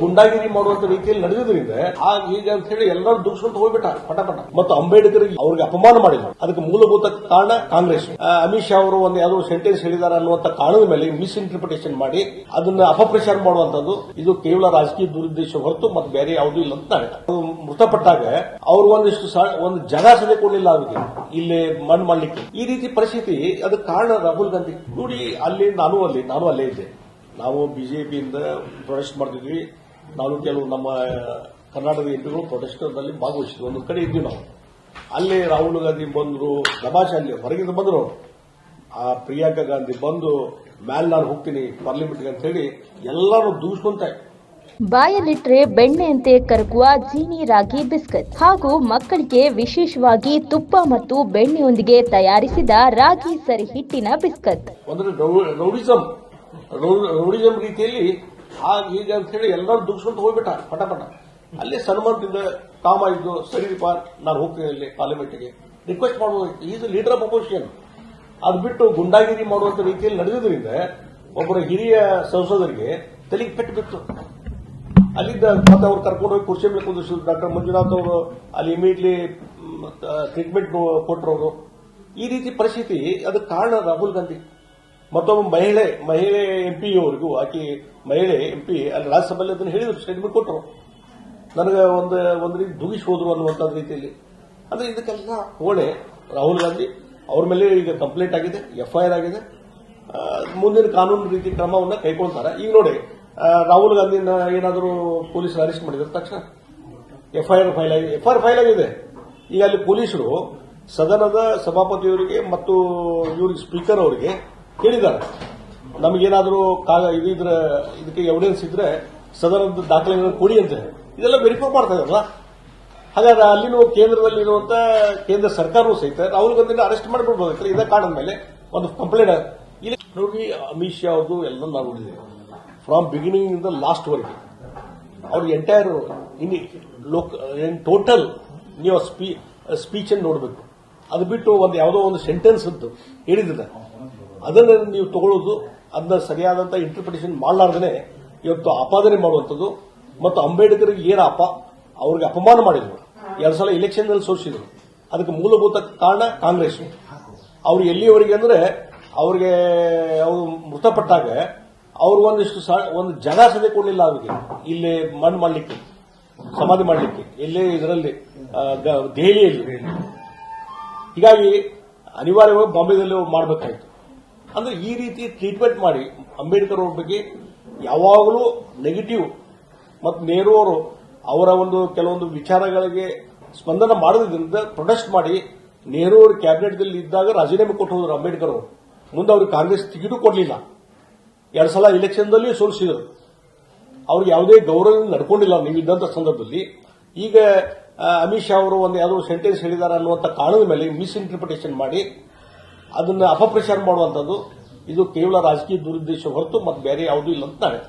ಗುಂಡಾಗಿರಿ ಮಾಡುವಂತ ರೀತಿಯಲ್ಲಿ ನಡೆದಿದ್ರಿಂದ ಈಗ ಅಂತ ಹೇಳಿ ಎಲ್ಲರೂ ದೂಷಿಸ್ಕೊಂತ ಹೋಗ್ಬಿಟ್ಟ ಪಟ ಮತ್ತು ಅಂಬೇಡ್ಕರ್ ಅವ್ರಿಗೆ ಅಪಮಾನ ಮಾಡಿದ್ರು. ಅದಕ್ಕೆ ಮೂಲಭೂತ ಕಾರಣ ಕಾಂಗ್ರೆಸ್. ಅಮಿತ್ ಶಾ ಅವರು ಒಂದು ಯಾವುದೋ ಸೆಂಟೆನ್ಸ್ ಹೇಳಿದ್ದಾರೆ ಅನ್ನುವಂತ ಕಾರಣದ ಮೇಲೆ ಮಿಸ್ಇಂಟರ್ಪ್ರಿಟೇಷನ್ ಮಾಡಿ ಅದನ್ನ ಅಪಪ್ರಚಾರ ಮಾಡುವಂತದ್ದು ಇದು ಕೇವಲ ರಾಜಕೀಯ ದುರುದ್ದೇಶ ಹೊರತು ಮತ್ತೆ ಬೇರೆ ಯಾವುದೂ ಇಲ್ಲ ಅಂತ ನಾನು ಮೃತಪಟ್ಟಾಗ ಅವ್ರು ಒಂದು ಜಾಗ ಸದೆ ಕೊಡಲಿಲ್ಲ ಅವರಿಗೆ ಇಲ್ಲಿ ಮಣ್ಣು ಮಾಡಲಿಕ್ಕೆ. ಈ ರೀತಿ ಪರಿಸ್ಥಿತಿ ಅದಕ್ಕೆ ಕಾರಣ ರಾಹುಲ್ ಗಾಂಧಿ. ನೋಡಿ ಅಲ್ಲಿ ನಾನು ಅಲ್ಲೇ ಇದ್ದೆ. ನಾವು ಬಿಜೆಪಿಯಿಂದ ಪ್ರೊಟೆಸ್ಟ್ ಮಾಡ್ತಿದ್ವಿ. ನಾನು ಕೆಲವು ನಮ್ಮ ಕರ್ನಾಟಕದ ಎಂಪಿಗಳು ಪ್ರೊಟೆಸ್ಟ್ನಲ್ಲಿ ಭಾಗವಹಿಸಿದ್ವಿ. ಒಂದು ಕಡೆ ಇದ್ವಿ ನಾವು. ಅಲ್ಲಿ ರಾಹುಲ್ ಗಾಂಧಿ ಬಂದ್ರು, ತಮಾಷೆ ಅಲ್ಲಿ ಹೊರಗಿಂದ ಬಂದ್ರು. ಆ ಪ್ರಿಯಾಂಕಾ ಗಾಂಧಿ ಬಂದು ಮ್ಯಾಲ್ ನಾನು ಹೋಗ್ತೀನಿ ಪಾರ್ಲಿಮೆಂಟ್ಗೆ ಅಂತ ಹೇಳಿ ಎಲ್ಲರೂ ದೂಷಿಕೊಂತ ಬಾಯಲ್ಲಿಟ್ರೆ ಬೆಣ್ಣೆಯಂತೆ ಕರಗುವ ಜೀನಿ ರಾಗಿ ಬಿಸ್ಕತ್ ಹಾಗೂ ಮಕ್ಕಳಿಗೆ ವಿಶೇಷವಾಗಿ ತುಪ್ಪ ಮತ್ತು ಬೆಣ್ಣೆಯೊಂದಿಗೆ ತಯಾರಿಸಿದ ರಾಗಿ ಸರಿ ಹಿಟ್ಟಿನ ಬಿಸ್ಕತ್. ಅಂದ್ರೆ ರೌಡಿಸಂ ರೀತಿಯಲ್ಲಿ ಈಗ ಅಂತ ಹೇಳಿ ಎಲ್ಲರೂ ದೂಷಿಸ್ಕೊಂತ ಹೋಗ್ಬಿಟ್ಟ ಪಟ ಅಲ್ಲಿ ಸನ್ಮಾನದಿಂದ ಕಾಮ ಇದ್ದು ಸರಿಪ ನಾನು ಹೋಗ್ತೀನಿ ಅಲ್ಲಿ ಪಾರ್ಲಿಮೆಂಟ್ಗೆ ರಿಕ್ವೆಸ್ಟ್ ಮಾಡಬಹುದು. Is leader of opposition. ಅದು ಬಿಟ್ಟು ಗುಂಡಾಗಿರಿ ಮಾಡುವಂತ ರೀತಿಯಲ್ಲಿ ನಡೆದಿದ್ರಿಂದ ಒಬ್ಬರ ಹಿರಿಯ ಸಂಸದರಿಗೆ ತಲೆಗೆ ಪೆಟ್ಟು ಬಿತ್ತು. ಅಲ್ಲಿದ್ದ ಮತ್ತೆ ಅವ್ರು ಕರ್ಕೊಂಡು ಹೋಗಿ ಕುರ್ಚಿ ಮೇಲೆ ಕುಂದಿಸಿದ್ರು. ಡಾಕ್ಟರ್ ಮಂಜುನಾಥ್ ಅವರು ಅಲ್ಲಿ ಇಮಿಡಿಯೇಟ್ಲಿ ಟ್ರೀಟ್ಮೆಂಟ್ ಕೊಟ್ಟರು ಅವರು. ಈ ರೀತಿ ಪರಿಸ್ಥಿತಿ ಅದಕ್ಕೆ ಕಾರಣ ರಾಹುಲ್ ಗಾಂಧಿ. ಮತ್ತೊಬ್ಬ ಮಹಿಳೆ ಎಂಪಿ ಅವರಿಗೂ ಆಕೆ ಮಹಿಳೆ ಎಂಪಿ ಅಲ್ಲಿ ರಾಜ್ಯಸಭೆಯಲ್ಲಿ ಅದನ್ನು ಹೇಳಿದ್ರು, ಸ್ಟೇಟ್ಮೆಂಟ್ ಕೊಟ್ಟರು. ನನಗೆ ಒಂದು ರೀತಿ ದುಗಿಸಿ ಹೋದ್ರು ಅನ್ನುವಂಥ ರೀತಿಯಲ್ಲಿ. ಅಂದ್ರೆ ಇದಕ್ಕೆಲ್ಲ ಹೊಣೆ ರಾಹುಲ್ ಗಾಂಧಿ. ಅವ್ರ ಮೇಲೆ ಈಗ ಕಂಪ್ಲೇಂಟ್ ಆಗಿದೆ, ಎಫ್ಐಆರ್ ಆಗಿದೆ. ಮುಂದಿನ ಕಾನೂನು ರೀತಿ ಕ್ರಮವನ್ನು ಕೈಗೊಳ್ತಾರೆ. ಈಗ ನೋಡಿ ರಾಹುಲ್ ಗಾಂಧಿನ ಏನಾದರೂ ಪೊಲೀಸರು ಅರೆಸ್ಟ್ ಮಾಡಿದ್ರೆ ತಕ್ಷಣ ಎಫ್ಐಆರ್ ಫೈಲ್ ಆಗಿದೆ. ಈಗ ಅಲ್ಲಿ ಪೊಲೀಸರು ಸದನದ ಸಭಾಪತಿಯವರಿಗೆ ಮತ್ತು ಇವ್ರಿಗೆ ಸ್ಪೀಕರ್ ಅವರಿಗೆ ಹೇಳಿದ್ದಾರೆ, ನಮಗೇನಾದರೂ ಇದಕ್ಕೆ ಎವಿಡೆನ್ಸ್ ಇದ್ರೆ ಸದನದ ದಾಖಲೆಗಳನ್ನು ಕೊಡಿ ಅಂತ. ಇದೆಲ್ಲ ವೆರಿಫೈ ಮಾಡ್ತಾ ಇದಾರಲ್ಲ. ಹಾಗಾದ್ರೆ ಅಲ್ಲಿನೂ ಕೇಂದ್ರದಲ್ಲಿರುವಂತ ಕೇಂದ್ರ ಸರ್ಕಾರವೂ ಸಹಿತ ರಾಹುಲ್ ಗಾಂಧಿನ ಅರೆಸ್ಟ್ ಮಾಡಿಬಿಡ್ಬೋದಿತ್ತು. ಇದೇ ಕಾರಣದ ಮೇಲೆ ಒಂದು ಕಂಪ್ಲೇಂಟ್. ಇಲ್ಲಿ ನೋಡಿ ಅಮಿತ್ ಶಾ ಅವ್ರದ್ದು ಎಲ್ಲ ನಾವು ನೋಡಿದ್ದೇವೆ ಫ್ರಮ್ ಬಿಗಿನಿಂಗ್ ಇಂದ ಲಾಸ್ಟ್ ವರೆಗೆ. ಅವ್ರ ಎಂಟೈರ್ ಟೋಟಲ್ ನೀವು ಸ್ಪೀಚ್ ಅನ್ನು ನೋಡಬೇಕು. ಅದು ಬಿಟ್ಟು ಯಾವುದೋ ಒಂದು ಸೆಂಟೆನ್ಸ್ ಅಂತ ಹೇಳಿದ್ರೆ ಅದನ್ನು ನೀವು ತಗೊಳ್ಳೋದು, ಅದನ್ನ ಸರಿಯಾದಂತ ಇಂಟರ್ಪ್ರಿಟೇಷನ್ ಮಾಡಲಾರ್ದೇ ಇವತ್ತು ಆಪಾದನೆ ಮಾಡುವಂಥದ್ದು. ಮತ್ತು ಅಂಬೇಡ್ಕರ್ಗೆ ಅವ್ರಿಗೆ ಅಪಮಾನ ಮಾಡಿದ್ರು. 2 ಸಲ ಇಲೆಕ್ಷನ್ ನಲ್ಲಿ ಸೋಲಿಸಿದ್ರು. ಅದಕ್ಕೆ ಮೂಲಭೂತ ಕಾರಣ ಕಾಂಗ್ರೆಸ್. ಅವ್ರು ಎಲ್ಲಿಯವರೆಗೆ ಅಂದ್ರೆ ಅವ್ರಿಗೆ ಅವರು ಮೃತಪಟ್ಟಾಗ ಅವ್ರು ಒಂದು ಜಾಗ ಸದೆ ಕೊಡಲಿಲ್ಲ ಅವರಿಗೆ ಇಲ್ಲಿ ಮಣ್ಣು ಮಾಡಲಿಕ್ಕೆ, ಸಮಾಧಿ ಮಾಡಲಿಕ್ಕೆ, ಎಲ್ಲೇ ಇದರಲ್ಲಿ ದೆಹಲಿಯಲ್ಲಿ. ಹೀಗಾಗಿ ಅನಿವಾರ್ಯವಾಗಿ ಬಾಂಬೆದಲ್ಲಿ ಮಾಡಬೇಕಾಯಿತು. ಅಂದ್ರೆ ಈ ರೀತಿ ಟ್ರೀಟ್ಮೆಂಟ್ ಮಾಡಿ ಅಂಬೇಡ್ಕರ್ ಅವ್ರ ಬಗ್ಗೆ ಯಾವಾಗಲೂ ನೆಗೆಟಿವ್. ಮತ್ತು ನೆಹರು ಅವರು ಅವರ ಕೆಲವೊಂದು ವಿಚಾರಗಳಿಗೆ ಸ್ಪಂದನ ಮಾಡೋದ್ರಿಂದ ಪ್ರೊಟೆಸ್ಟ್ ಮಾಡಿ ನೆಹರು ಅವರು ಕ್ಯಾಬಿನೆಟ್ದಲ್ಲಿ ಇದ್ದಾಗ ರಾಜೀನಾಮೆ ಕೊಟ್ಟು ಹೋದ್ರು ಅಂಬೇಡ್ಕರ್ ಅವರು. ಮುಂದೆ ಅವ್ರಿಗೆ ಕಾಂಗ್ರೆಸ್ ಟಿಕೆಟ್ ಕೊಡಲಿಲ್ಲ. 2 ಸಲ ಇಲೆಕ್ಷನ್ದಲ್ಲಿ ಸೋಲಿಸಿದರು. ಅವ್ರಿಗೆ ಯಾವುದೇ ಗೌರವದಿಂದ ನಡ್ಕೊಂಡಿಲ್ಲ ನೀವಿದ್ದಂತ ಸಂದರ್ಭದಲ್ಲಿ. ಈಗ ಅಮಿತ್ ಶಾ ಅವರು ಯಾವುದೋ ಸೆಂಟೆನ್ಸ್ ಹೇಳಿದ್ದಾರೆ ಅನ್ನುವಂತ ಕಾರಣದ ಮೇಲೆ ಮಿಸ್ಇಂಟರ್ಪ್ರಿಟೇಷನ್ ಮಾಡಿ ಅದನ್ನ ಅಪಪ್ರಚಾರ ಮಾಡುವಂತದ್ದು ಇದು ಕೇವಲ ರಾಜಕೀಯ ದುರುದ್ದೇಶ ಹೊರತು ಮತ್ತೆ ಬೇರೆ ಯಾವುದೂ ಇಲ್ಲ ಅಂತ ನಾನು